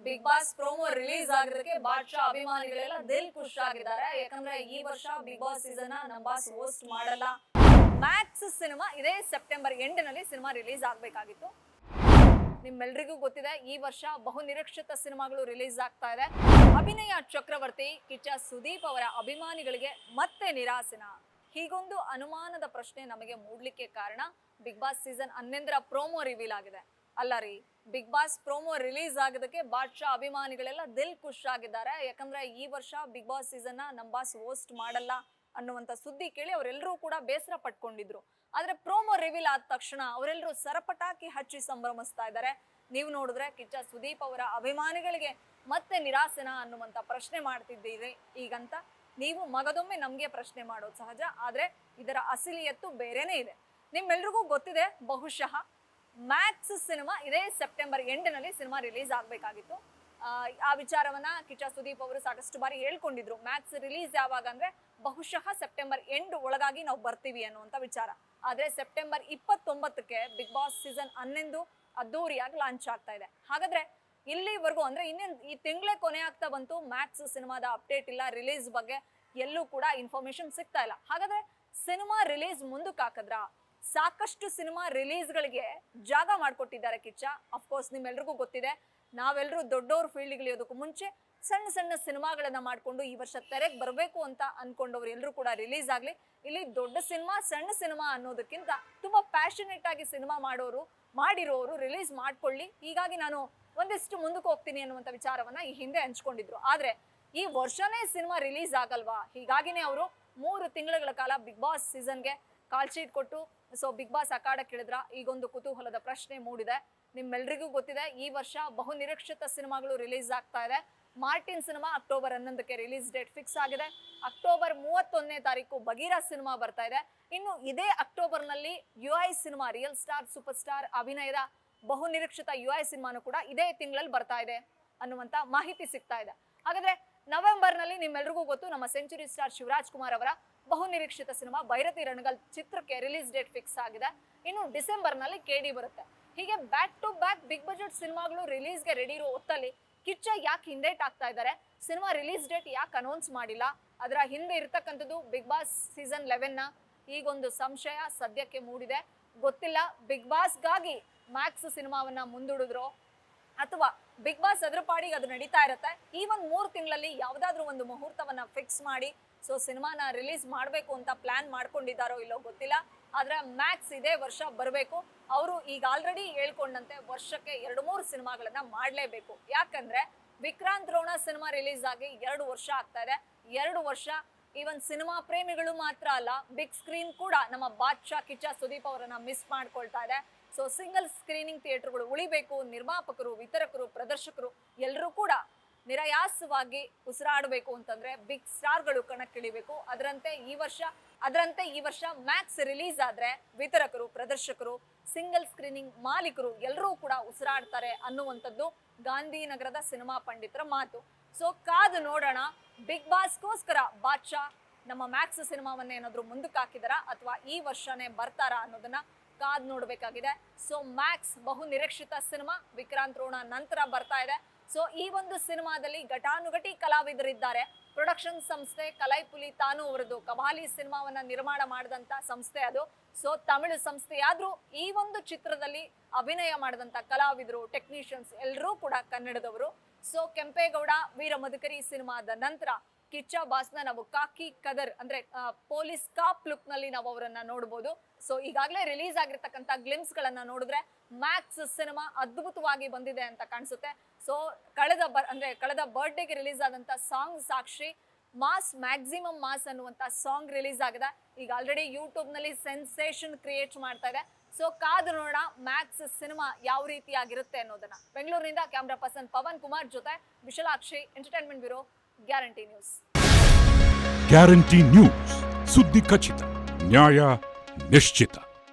Big boss promo release ಆಗಿದ್ದಕ್ಕೆ ಬಾದ್ಶಾ ಅಭಿಮಾನಿಗಳೆಲ್ಲ ದಿಲ್ ಖುಷ್ ಆಗಿದ್ದಾರೆ. ಯಾಕಂದ್ರೆ ಈ ವರ್ಷ ಬಿಗ್ ಬಾಸ್ ಸೀಸನ್ ನಮ್ ಬಾಸ್ ಹೋಸ್ಟ್ ಮಾಡಲ್ಲ. ಮ್ಯಾಕ್ಸ್ ಸಿನಿಮಾ ಇದೇ ಸೆಪ್ಟೆಂಬರ್ ಎಂಡ್ನಲ್ಲಿ ಸಿನಿಮಾ ರಿಲೀಸ್ ಆಗ್ಬೇಕಾಗಿತ್ತು. ನಿಮ್ಮೆಲ್ರಿಗೂ ಗೊತ್ತಿದೆ, ಈ ವರ್ಷ ಬಹು ನಿರೀಕ್ಷಿತ ಸಿನಿಮಾಗಳು ರಿಲೀಸ್ ಆಗ್ತಾ ಇದೆ. ಅಭಿನಯ ಚಕ್ರವರ್ತಿ ಕಿಚ್ಚ ಸುದೀಪ್ ಅವರ ಅಭಿಮಾನಿಗಳಿಗೆ ಮತ್ತೆ ನಿರಾಸನ. ಹೀಗೊಂದು ಅನುಮಾನದ ಪ್ರಶ್ನೆ ನಮಗೆ ಮೂಡ್ಲಿಕ್ಕೆ ಕಾರಣ ಬಿಗ್ ಬಾಸ್ ಸೀಸನ್ 11ರ ಪ್ರೋಮೋ ರಿವೀಲ್ ಆಗಿದೆ. ಅಲ್ಲ ರೀ, ಬಿಗ್ ಬಾಸ್ ಪ್ರೋಮೋ ರಿಲೀಸ್ ಆಗೋದಕ್ಕೆ ಬಾದ್ಶಾ ಅಭಿಮಾನಿಗಳೆಲ್ಲ ದಿಲ್ ಖುಷ್ ಆಗಿದ್ದಾರೆ. ಯಾಕಂದ್ರೆ ಈ ವರ್ಷ ಬಿಗ್ ಬಾಸ್ ಸೀಸನ್ ನಮ್ ಬಾಸ್ ಹೋಸ್ಟ್ ಮಾಡಲ್ಲ ಅನ್ನುವಂತ ಸುದ್ದಿ ಕೇಳಿ ಅವರೆಲ್ಲರೂ ಕೂಡ ಬೇಸರ ಪಟ್ಕೊಂಡಿದ್ರು. ಆದ್ರೆ ಪ್ರೋಮೋ ರಿವೀಲ್ ಆದ ತಕ್ಷಣ ಅವರೆಲ್ಲರೂ ಸರಪಟಾಕಿ ಹಚ್ಚಿ ಸಂಭ್ರಮಿಸ್ತಾ ಇದ್ದಾರೆ. ನೀವು ನೋಡಿದ್ರೆ ಕಿಚ್ಚ ಸುದೀಪ್ ಅವರ ಅಭಿಮಾನಿಗಳಿಗೆ ಮತ್ತೆ ನಿರಾಸನ ಅನ್ನುವಂತ ಪ್ರಶ್ನೆ ಮಾಡ್ತಿದ್ದೀರಿ ಈಗಂತ. ನೀವು ಮಗದೊಮ್ಮೆ ನಮ್ಗೆ ಪ್ರಶ್ನೆ ಮಾಡೋದು ಸಹಜ, ಆದ್ರೆ ಇದರ ಅಸಲಿಯತ್ತು ಬೇರೆನೇ ಇದೆ. ನಿಮ್ಮೆಲ್ರಿಗೂ ಗೊತ್ತಿದೆ, ಬಹುಶಃ ಮ್ಯಾಕ್ಸ್ ಸಿನಿಮಾ ಇದೇ ಸೆಪ್ಟೆಂಬರ್ ಎಂಡ್ನಲ್ಲಿ ಸಿನಿಮಾ ರಿಲೀಸ್ ಆಗ್ಬೇಕಾಗಿತ್ತು. ಆ ವಿಚಾರವನ್ನ ಕಿಚ್ಚ ಸುದೀಪ್ ಅವರು ಸಾಕಷ್ಟು ಬಾರಿ ಹೇಳ್ಕೊಂಡಿದ್ರು. ಮ್ಯಾಕ್ಸ್ ರಿಲೀಸ್ ಯಾವಾಗ ಅಂದ್ರೆ ಬಹುಶಃ ಸೆಪ್ಟೆಂಬರ್ ಎಂಡ್ ಒಳಗಾಗಿ ನಾವು ಬರ್ತೀವಿ ಅನ್ನುವಂತ ವಿಚಾರ. ಆದ್ರೆ ಸೆಪ್ಟೆಂಬರ್ 29ಕ್ಕೆ ಬಿಗ್ ಬಾಸ್ ಸೀಸನ್ 11 ಅದ್ದೂರಿಯಾಗಿ ಲಾಂಚ್ ಆಗ್ತಾ ಇದೆ. ಹಾಗಾದ್ರೆ ಇಲ್ಲಿವರೆಗೂ ಅಂದ್ರೆ ಇನ್ನೇನು ಈ ತಿಂಗಳೇ ಕೊನೆ ಆಗ್ತಾ ಬಂತು, ಮ್ಯಾಕ್ಸ್ ಸಿನಿಮಾದ ಅಪ್ಡೇಟ್ ಇಲ್ಲ, ರಿಲೀಸ್ ಬಗ್ಗೆ ಎಲ್ಲೂ ಕೂಡ ಇನ್ಫಾರ್ಮೇಶನ್ ಸಿಗ್ತಾ ಇಲ್ಲ. ಹಾಗಾದ್ರೆ ಸಿನಿಮಾ ರಿಲೀಸ್ ಮುಂದಕ್ಕೆ ಹಾಕಿದ್ರ? ಸಾಕಷ್ಟು ಸಿನಿಮಾ ರಿಲೀಸ್ಗಳಿಗೆ ಜಾಗ ಮಾಡ್ಕೊಟ್ಟಿದ್ದಾರೆ ಕಿಚ್ಚ. ಅಫ್ಕೋರ್ಸ್ ನಿಮ್ಮೆಲ್ರಿಗೂ ಗೊತ್ತಿದೆ, ನಾವೆಲ್ಲರೂ ದೊಡ್ಡವ್ರ ಫೀಲ್ಡ್ಗೆ ಇಳಿಯೋದಕ್ಕೂ ಮುಂಚೆ ಸಣ್ಣ ಸಣ್ಣ ಸಿನಿಮಾಗಳನ್ನ ಮಾಡ್ಕೊಂಡು ಈ ವರ್ಷ ತೆರೆಗೆ ಬರಬೇಕು ಅಂತ ಅನ್ಕೊಂಡವ್ರು ಎಲ್ಲರೂ ಕೂಡ ರಿಲೀಸ್ ಆಗ್ಲಿ. ಇಲ್ಲಿ ದೊಡ್ಡ ಸಿನಿಮಾ ಸಣ್ಣ ಸಿನಿಮಾ ಅನ್ನೋದಕ್ಕಿಂತ ತುಂಬಾ ಪ್ಯಾಷನೇಟ್ ಆಗಿ ಸಿನಿಮಾ ಮಾಡಿರೋರು ರಿಲೀಸ್ ಮಾಡ್ಕೊಳ್ಳಿ, ಹೀಗಾಗಿ ನಾನು ಒಂದಿಷ್ಟು ಮುಂದಕ್ಕೆ ಹೋಗ್ತೀನಿ ಅನ್ನುವಂಥ ವಿಚಾರವನ್ನ ಈ ಹಿಂದೆ ಹಂಚ್ಕೊಂಡಿದ್ರು. ಆದ್ರೆ ಈ ವರ್ಷನೇ ಸಿನಿಮಾ ರಿಲೀಸ್ ಆಗಲ್ವಾ? ಹೀಗಾಗಿನೇ ಅವರು 3 ತಿಂಗಳ ಕಾಲ ಬಿಗ್ ಬಾಸ್ ಸೀಸನ್ಗೆ ಕಾಲ್ ಶೀಟ್ ಕೊಟ್ಟು ಬಿಗ್ ಬಾಸ್ ಅಖಾಡಕ್ಕೆ ಇಳಿದ್ರ? ಈಗೊಂದು ಕುತೂಹಲದ ಪ್ರಶ್ನೆ ಮೂಡಿದೆ. ನಿಮ್ಮೆಲ್ರಿಗೂ ಗೊತ್ತಿದೆ, ಈ ವರ್ಷ ಬಹು ನಿರೀಕ್ಷಿತ ಸಿನಿಮಾಗಳು ರಿಲೀಸ್ ಆಗ್ತಾ ಇದೆ. ಮಾರ್ಟಿನ್ ಸಿನಿಮಾ ಅಕ್ಟೋಬರ್ 11ಕ್ಕೆ ರಿಲೀಸ್ ಡೇಟ್ ಫಿಕ್ಸ್ ಆಗಿದೆ. ಅಕ್ಟೋಬರ್ 31ನೇ ತಾರೀಕು ಬಗೀರಾ ಸಿನಿಮಾ ಬರ್ತಾ ಇದೆ. ಇನ್ನು ಇದೇ ಅಕ್ಟೋಬರ್ನಲ್ಲಿ UI cinema, real star super star ಅಭಿನಯದ ಬಹು ನಿರೀಕ್ಷಿತ UI ಸಿನಿಮಾನು ಕೂಡ ಇದೇ ತಿಂಗಳಲ್ಲಿ ಬರ್ತಾ ಇದೆ ಅನ್ನುವಂತ ಮಾಹಿತಿ ಸಿಗ್ತಾ ಇದೆ. ಹಾಗಾದ್ರೆ ನವೆಂಬರ್ನಲ್ಲಿ ನಿಮ್ಮೆಲ್ರಿಗೂ ಗೊತ್ತು, ನಮ್ಮ ಸೆಂಚುರಿ ಸ್ಟಾರ್ ಶಿವರಾಜ್ ಕುಮಾರ್ ಅವರ ಬಹು ನಿರೀಕ್ಷಿತ ಸಿನಿಮಾ ಭೈರತಿ ರಣಗಲ್ ಚಿತ್ರಕ್ಕೆ ರಿಲೀಸ್ ಡೇಟ್ ಫಿಕ್ಸ್ ಆಗಿದೆ. ಇನ್ನು ಡಿಸೆಂಬರ್ನಲ್ಲಿ KD ಬರುತ್ತೆ. ಹೀಗೆ back to back big budget ಸಿನಿಮಾಗಳು ರಿಲೀಸ್ಗೆ ರೆಡಿ ಇರೋ ಹೊತ್ತಲ್ಲಿ ಕಿಚ್ಚ ಯಾಕೆ ಹಿಂದೇಟ್ ಆಗ್ತಾ ಇದ್ದಾರೆ? ಸಿನಿಮಾ ರಿಲೀಸ್ ಡೇಟ್ ಯಾಕೆ ಅನೌನ್ಸ್ ಮಾಡಿಲ್ಲ? ಅದರ ಹಿಂದೆ ಇರ್ತಕ್ಕಂಥದ್ದು ಬಿಗ್ ಬಾಸ್ ಸೀಸನ್ 11ನ ಈಗೊಂದು ಸಂಶಯ ಸದ್ಯಕ್ಕೆ ಮೂಡಿದೆ. ಗೊತ್ತಿಲ್ಲ, ಬಿಗ್ ಬಾಸ್ಗಾಗಿ ಮ್ಯಾಕ್ಸ್ ಸಿನಿಮಾವನ್ನ ಮುಂದೂಡಿದ್ರೋ ಅಥವಾ ಬಿಗ್ ಬಾಸ್ ಅದ್ರ ಪಾಡಿಗೆ ಅದು ನಡೀತಾ ಇರುತ್ತೆ. ಈ ಒಂದು 3 ತಿಂಗಳಲ್ಲಿ ಯಾವ್ದಾದ್ರು ಒಂದು ಮುಹೂರ್ತವನ್ನ ಫಿಕ್ಸ್ ಮಾಡಿ ಸಿನಿಮಾನ ರಿಲೀಸ್ ಮಾಡಬೇಕು ಅಂತ ಪ್ಲಾನ್ ಮಾಡ್ಕೊಂಡಿದ್ದಾರೋ ಇಲ್ಲೋ ಗೊತ್ತಿಲ್ಲ. ಆದ್ರೆ ಮ್ಯಾಕ್ಸ್ ಇದೇ ವರ್ಷ ಬರಬೇಕು. ಅವರು ಈಗ ಆಲ್ರೆಡಿ ಹೇಳ್ಕೊಂಡಂತೆ ವರ್ಷಕ್ಕೆ 2-3 ಸಿನಿಮಾಗಳನ್ನ ಮಾಡಲೇಬೇಕು. ಯಾಕಂದ್ರೆ ವಿಕ್ರಾಂತ್ ರೋಣ ಸಿನಿಮಾ ರಿಲೀಸ್ ಆಗಿ 2 ವರ್ಷ ಆಗ್ತಾ ಇದೆ. 2 ವರ್ಷ ಈವನ್ ಸಿನಿಮಾ ಪ್ರೇಮಿಗಳು ಮಾತ್ರ ಅಲ್ಲ, ಬಿಗ್ ಸ್ಕ್ರೀನ್ ಕೂಡ ನಮ್ಮ ಬಾದ್ಶಾ ಕಿಚ್ಚ ಸುದೀಪ್ ಅವರನ್ನ ಮಿಸ್ ಮಾಡ್ಕೊಳ್ತಾ ಇದೆ. ಸಿಂಗಲ್ ಸ್ಕ್ರೀನಿಂಗ್ ಥಿಯೇಟರ್ಗಳು ಉಳಿಬೇಕು. ನಿರ್ಮಾಪಕರು, ವಿತರಕರು, ಪ್ರದರ್ಶಕರು ಎಲ್ಲರೂ ಕೂಡ ನಿರಾಯಾಸವಾಗಿ ಉಸಿರಾಡಬೇಕು ಅಂತಂದ್ರೆ ಬಿಗ್ ಸ್ಟಾರ್ಗಳು ಕಣಕ್ಕಿಳಿಬೇಕು. ಅದರಂತೆ ಈ ವರ್ಷ ಮ್ಯಾಕ್ಸ್ ರಿಲೀಸ್ ಆದ್ರೆ ವಿತರಕರು, ಪ್ರದರ್ಶಕರು, ಸಿಂಗಲ್ ಸ್ಕ್ರೀನಿಂಗ್ ಮಾಲೀಕರು ಎಲ್ಲರೂ ಕೂಡ ಉಸಿರಾಡ್ತಾರೆ ಅನ್ನುವಂಥದ್ದು ಗಾಂಧಿನಗರದ ಸಿನಿಮಾ ಪಂಡಿತರ ಮಾತು. ಕಾದು ನೋಡೋಣ, ಬಿಗ್ ಬಾಸ್ಗೋಸ್ಕರ ಬಾದ್ಶಾ ನಮ್ಮ ಮ್ಯಾಕ್ಸ್ ಸಿನಿಮಾವನ್ನ ಏನಾದ್ರು ಮುಂದಕ್ಕೆ ಹಾಕಿದಾರ ಅಥವಾ ಈ ವರ್ಷನೇ ಬರ್ತಾರಾ ಅನ್ನೋದನ್ನ ಕಾದು ನೋಡ್ಬೇಕಾಗಿದೆ. ಮ್ಯಾಕ್ಸ್ ಬಹು ನಿರೀಕ್ಷಿತ ಸಿನಿಮಾ ವಿಕ್ರಾಂತ್ ರೋಣ ನಂತರ ಬರ್ತಾ ಇದೆ. ಈ ಒಂದು ಸಿನಿಮಾದಲ್ಲಿ ಘಟಾನುಘಟಿ ಕಲಾವಿದರಿದ್ದಾರೆ. ಪ್ರೊಡಕ್ಷನ್ ಸಂಸ್ಥೆ ಕಲೈಪುಲಿ ತಾನು ಅವರದು ಕಬಾಲಿ ಸಿನಿಮಾವನ್ನ ನಿರ್ಮಾಣ ಮಾಡಿದಂತ ಸಂಸ್ಥೆ ಅದು. ತಮಿಳು ಸಂಸ್ಥೆಯಾದ್ರೂ ಈ ಒಂದು ಚಿತ್ರದಲ್ಲಿ ಅಭಿನಯ ಮಾಡಿದಂತ ಕಲಾವಿದರು, ಟೆಕ್ನಿಷಿಯನ್ಸ್ ಎಲ್ಲರೂ ಕೂಡ ಕನ್ನಡದವರು. ಕೆಂಪೇಗೌಡ ವೀರ ಮಧುಕರಿ ಸಿನಿಮಾದ ನಂತರ ಕಿಚ್ಚ ಬಾಸ್ನ ನಾವು ಕಾಕಿ ಕದರ್ ಅಂದ್ರೆ ಪೊಲೀಸ್ ಕಾಪ್ ಲುಕ್ ನಲ್ಲಿ ನಾವು ಅವರನ್ನ ನೋಡಬಹುದು. ಈಗಾಗಲೇ ರಿಲೀಸ್ ಆಗಿರ್ತಕ್ಕಂಥ ಗ್ಲಿಮ್ಸ್ ಗಳನ್ನ ನೋಡಿದ್ರೆ ಮ್ಯಾಕ್ಸ್ ಸಿನಿಮಾ ಅದ್ಭುತವಾಗಿ ಬಂದಿದೆ ಅಂತ ಕಾಣಿಸುತ್ತೆ. ಕಳೆದ ಬರ್ಡೇಗೆ ರಿಲೀಸ್ ಆದಂತ ಸಾಂಗ್ ಸಾಕ್ಷಿ ಮ್ಯಾಕ್ಸಿಮಮ್ ಮಾಸ್ ಅನ್ನುವಂತ ಸಾಂಗ್ ರಿಲೀಸ್ ಆಗಿದೆ. ಈಗ ಆಲ್ರೆಡಿ ಯೂಟ್ಯೂಬ್ ನಲ್ಲಿ ಸೆನ್ಸೇಷನ್ ಕ್ರಿಯೇಟ್ ಮಾಡ್ತಾ ಇದೆ. ಕಾದು ನೋಡೋಣ ಮ್ಯಾಕ್ಸ್ ಸಿನಿಮಾ ಯಾವ ರೀತಿಯಾಗಿರುತ್ತೆ ಅನ್ನೋದನ್ನ. ಬೆಂಗಳೂರಿನಿಂದ ಕ್ಯಾಮ್ರಾ ಪರ್ಸನ್ ಪವನ್ ಕುಮಾರ್ ಜೊತೆ Vishalakshi, entertainment bureau, guarantee news. Guarantee news, ಸುದ್ದಿ ಖಚಿತ, ನ್ಯಾಯ ನಿಶ್ಚಿತ.